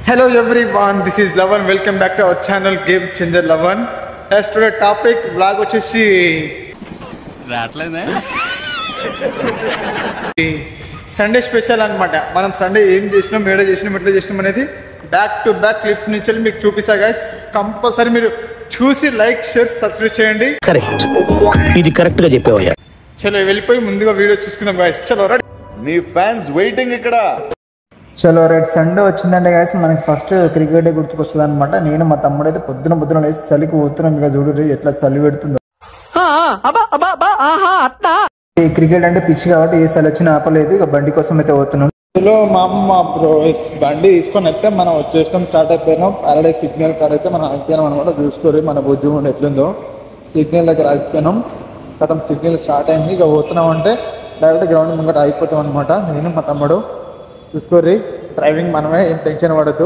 Hello everyone, this is Lavan. Welcome back to our channel Game Changer Lavan. As today topic vlog వచ్చేసి Sunday special అన్నమాట. మనం Sunday ఏం చేసినాం, ఎట్లా చేసినాం అనేది బ్యాక్ టు బ్యాక్ క్లిప్స్ నుంచి మీకు చూపిస్తా గైస్. కంపల్సరీ మీరు చూసి లైక్, షేర్, సబ్స్క్రైబ్ చేయండి. కరెక్ట్, ఇది కరెక్ట్ గా చెప్పావయ్యా. చలో వెళ్ళిపోయి ముందుగా వీడియో చూసుకుందాం గైస్. చలో రెడీ, నీ ఫ్యాన్స్ వెయిటింగ్ ఇక్కడ. చలో రైట్. సండే వచ్చిందంటే గాయస్ మనకి ఫస్ట్ క్రికెటే గుర్తుకొస్తుంది అనమాట. నేను మా తమ్ముడు అయితే పొద్దున లేచి చలికి పోతున్నాం. ఇక చూడు ఎట్లా చలి పెడుతుందో. క్రికెట్ అంటే పిచ్చి కాబట్టి ఏ చలి వచ్చినా ఆపలేదు. ఇక బండి కోసం అయితే పోతున్నాం. ఇందులో మా అమ్మ బ్రోస్ బండి తీసుకొని అయితే మనం వచ్చేసినాం, స్టార్ట్ అయిపోయినాం. పారడైజ్ సిగ్నల్ కాడ అయితే మనం అయిపోయినాం అనమాట. చూసుకోరు మన బుజ్జు కూడా ఎట్లుందో. సిగ్నల్ దగ్గర అయిపోయినాం. గతం సిగ్నల్ స్టార్ట్ అయింది. ఇక పోతున్నాం అంటే డైరెక్ట్ గ్రౌండ్ ముంగట అయిపోతాం అనమాట. నేను మా తమ్ముడు చూసుకోర్రి. డ్రైవింగ్ మనమే, ఏం టెన్షన్ పడద్దు.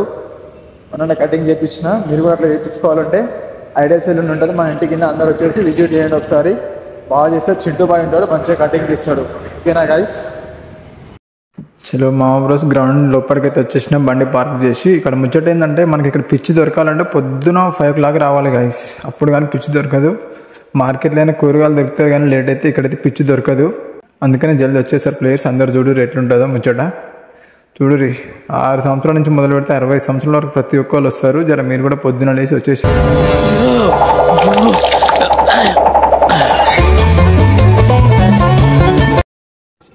మన కటింగ్ చేయించిన మీరు కూడా అట్లా చేయించుకోవాలంటే ఐడియా సెలూన్ ఉంటుంది మన ఇంటి కింద. అందరూ వచ్చేసి విజిట్ చేయండి ఒకసారి. బాగా చేస్తాడు, చింటూ బాయ్ ఉంటాడు, మంచిగా కటింగ్ తీస్తాడు. ఓకేనా గైస్? చలో మా బ్రోస్ గ్రౌండ్ లోపలికైతే వచ్చేసిన బండి పార్క్ చేసి. ఇక్కడ ముచ్చట ఏంటంటే మనకి ఇక్కడ పిచ్చి దొరకాలంటే పొద్దున 5 o'clock రావాలి గైస్. అప్పుడు కానీ పిచ్చి దొరకదు. మార్కెట్లోనే కూరగాయలు దొరుకుతాయి కానీ లేట్ అయితే ఇక్కడైతే పిచ్చి దొరకదు. అందుకని జల్దీ వచ్చేసారు ప్లేయర్స్. అందరు చూడు ఎట్లుంటుందో ముచ్చట. చూడురి 6 సంవత్సరాల నుంచి మొదలు పెడితే 60 సంవత్సరాల వరకు ప్రతి ఒక్కళ్ళు వస్తారు. జర మీరు కూడా పొద్దున లేచి వచ్చేసారు.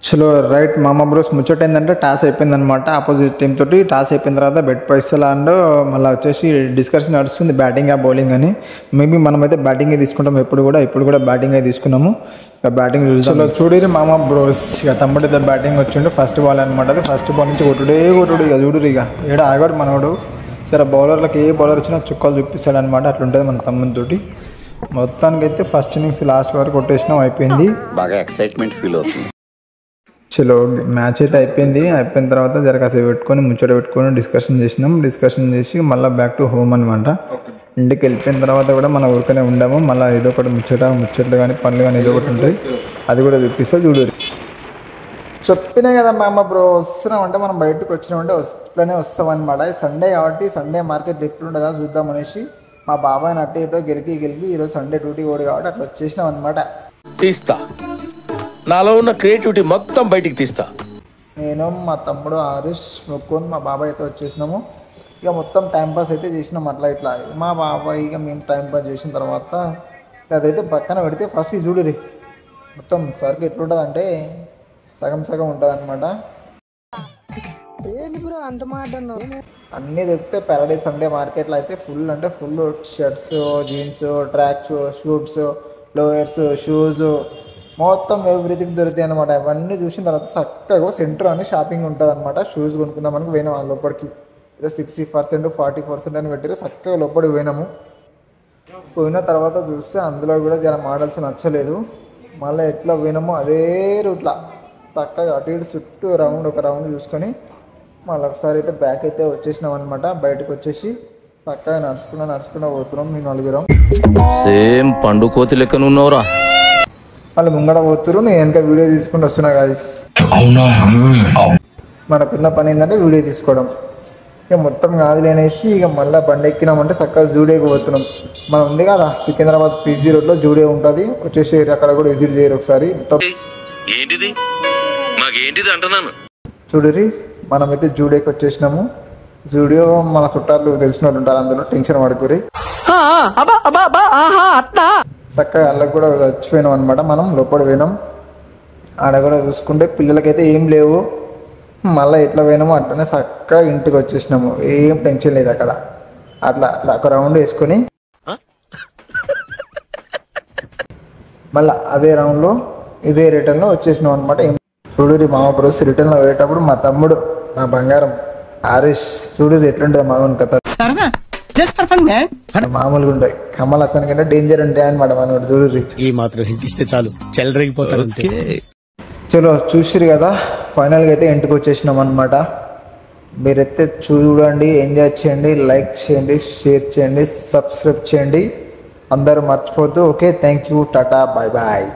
చలో రైట్. మామ బ్రోస్ ముచ్చట ఏంటంటే టాస్ అయిపోయింది అనమాట. ఆపోజిట్ టీమ్ తోటి టాస్ అయిపోయిన తర్వాత బెట్ పైసలు అండ్ మళ్ళీ వచ్చేసి డిస్కషన్ నడుస్తుంది బ్యాటింగ్ బౌలింగ్ అని. మేబీ మనమైతే బ్యాటింగే తీసుకుంటాం ఇప్పుడు కూడా బ్యాటింగే తీసుకున్నాము. ఇక బ్యాటింగ్ చూసాలో చూడరి మామ బ్రోస్. ఇక తమ్ముడు అయితే బ్యాటింగ్ వచ్చిండు. ఫస్ట్ బాల్ అనమాట. అది ఫస్ట్ బాల్ నుంచి కొట్టుడు. ఇక చూడరు ఇక ఏడ ఆగాడు మనోడు. సరే బౌలర్లకు ఏ బౌలర్ వచ్చినా చుక్కలు చూపిస్తాడు అనమాట. అట్లుంటుంది మన తమ్ముడితోటి. మొత్తానికి అయితే ఫస్ట్ ఇన్నింగ్స్ లాస్ట్ వరకు కొట్టేసినాం. అయిపోయింది. బాగా ఎక్సైట్మెంట్ ఫీల్ అవుతుంది. చలో మ్యాచ్ అయితే అయిపోయింది. అయిపోయిన తర్వాత జరకాసేపు పెట్టుకొని ముచ్చట పెట్టుకొని డిస్కషన్ చేసి మళ్ళీ బ్యాక్ టు హోమ్ అనమాట. ఇంటికి వెళ్ళిపోయిన తర్వాత కూడా మన ఊరికనే ఉండాము. మళ్ళీ ఏదో ఒకటి ముచ్చట్లు కానీ పనులు కానీ ఏదో ఒకటి ఉంటాయి. అది కూడా చూపిస్తా చూడు. చెప్పినా కదా మా అమ్మ బ్రో, వస్తున్నామంటే మనం బయటకు వచ్చినామంటే ఇట్లనే వస్తామన్నమాట. సండే కాబట్టి సండే మార్కెట్ ఎప్పుడు ఉంటుందా చూద్దాం అనేసి మా బాబాయ్ అట్టే ఇటో గెలికి ఈరోజు సండే డ్యూటీ ఓడి కాబట్టి అట్లా వచ్చేసినాం అనమాట. తీస్తా, నాలో ఉన్న క్రియేటివిటీ మొత్తం బయటికి తీస్తా. నేను మా తమ్ముడు హరీష్ మొక్కుని మా బాబాయ్ అయితే వచ్చేసినాము. ఇక మొత్తం టైంపాస్ అయితే చేసినాం అట్లా ఇట్లా. మా బాబాయ్ ఇక మేము టైంపాస్ చేసిన తర్వాత అదైతే పక్కన పెడితే ఫస్ట్ ఇది చూడురి. మొత్తం సరుకు ఎట్లుంటుంది అంటే సగం ఉంటుంది అనమాట. అన్నీ దొరికితే పారడైజ్ సండే మార్కెట్లో అయితే ఫుల్ అంటే full shirts, jeans, track shoots, లోయర్స్, shoes మొత్తం ఎవ్రీథింగ్ దొరుకుతాయి అనమాట. అవన్నీ చూసిన తర్వాత చక్కగా సెంటర్ అని షాపింగ్ ఉంటుంది అనమాట. షూస్ కొనుక్కుందామని పోయినాం వాళ్ళ లోపలికి. ఏదో 60%, 40% అని పెట్టారు. చక్కగా లోపలికి పోయిన తర్వాత చూస్తే అందులో కూడా జర మోడల్స్ నచ్చలేదు. మళ్ళీ ఎట్లా పోయినామో అదే రూట్లో చక్కగా అటు ఇటు చుట్టూ ఒక రౌండ్ చూసుకొని మళ్ళీ ఒకసారి అయితే బ్యాక్ అయితే వచ్చేసినాం అనమాట. బయటకు వచ్చేసి చక్కగా నడుచుకుంటూ పోతున్నాం మీ నలుగురం. సేమ్ పండు కోతి లెక్కనున్నావురా. వాళ్ళు ముంగడ పోతురు, నేను వెనక వీడియో తీసుకుంటూ వస్తున్నా గాయస్. మనకున్న పని ఏంటంటే వీడియో తీసుకోవడం. ఇక మొత్తం కాదులేనేసి ఇక మళ్ళీ బండి ఎక్కినామంటే చక్కగా జూడియోకి పోతున్నాం. మనం ఉంది కదా సికింద్రాబాద్ PC రోడ్లో జూడియో ఉంటుంది. వచ్చేసి అక్కడ కూడా విజిట్ చేయరు ఒకసారి. చూడరి మనమైతే జూడియోకి వచ్చేసినాము. జూడియో మన చుట్టాలు తెలిసిన వాళ్ళు ఉంటారు, అందులో టెన్షన్ పడుకోరి. చక్కగా అల్లకి కూడా చచ్చిపోయినాం అనమాట. మనం లోపల పోయినాం. ఆడ కూడా చూసుకుంటే పిల్లలకైతే ఏం లేవు. మళ్ళీ ఎట్లా పోయినామో అట్లనే చక్కగా ఇంటికి వచ్చేసినాము. ఏం టెన్షన్ లేదు అక్కడ. అట్లా ఒక రౌండ్ వేసుకొని మళ్ళీ అదే రౌండ్లో ఇదే రిటర్న్లో వచ్చేసినాం అనమాట. చూడురి మామ బ్రోస్ రిటర్న్లో పోయేటప్పుడు మా తమ్ముడు నా బంగారం హరీష్ చూడు ఎట్లుంటుంది మామూలు కథ. మామూలుగా ఉంటాయి. కమల్ హాసన్ కంటే డేంజర్ ఉంటాయి అనమాట మనోడు. చూడు ఈ మాత్రం హింట్ ఇస్తే చాలు చెలరేగిపోతారు. చలో చూసిరు కదా, ఫైనల్గా అయితే ఇంటికి వచ్చేసినాం అనమాట. మీరైతే చూడండి, ఎంజాయ్ చేయండి, లైక్ చేయండి, షేర్ చేయండి, సబ్స్క్రైబ్ చేయండి. అందరూ మర్చిపోద్దు. ఓకే, థ్యాంక్ యూ, టాటా, బాయ్ బాయ్.